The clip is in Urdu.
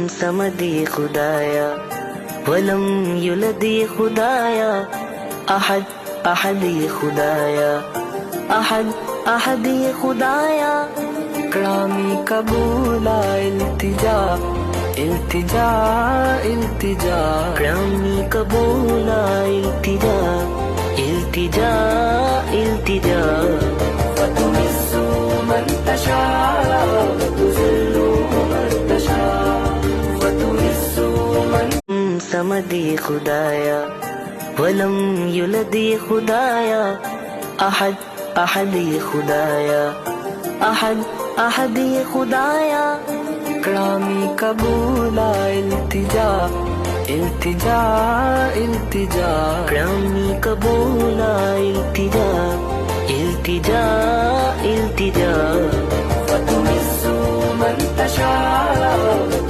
صمد یہ خدایا ولم یولد یہ خدایا احد احد یہ خدایا احد احد یہ خدایا کرامی قبولا التجا التجا التجا کرامی قبولا التجا التجا التجا فتمس من تشاء وتذل من تشاء وتمس من صمد یہ خدایا ولم یولد یہ خدایا احد احد یہ خدایا احد احد یہ خدایا کرامی قبولا التجا التجا التجا کرامی قبولا التجا التجا التجا فتمس من تشاء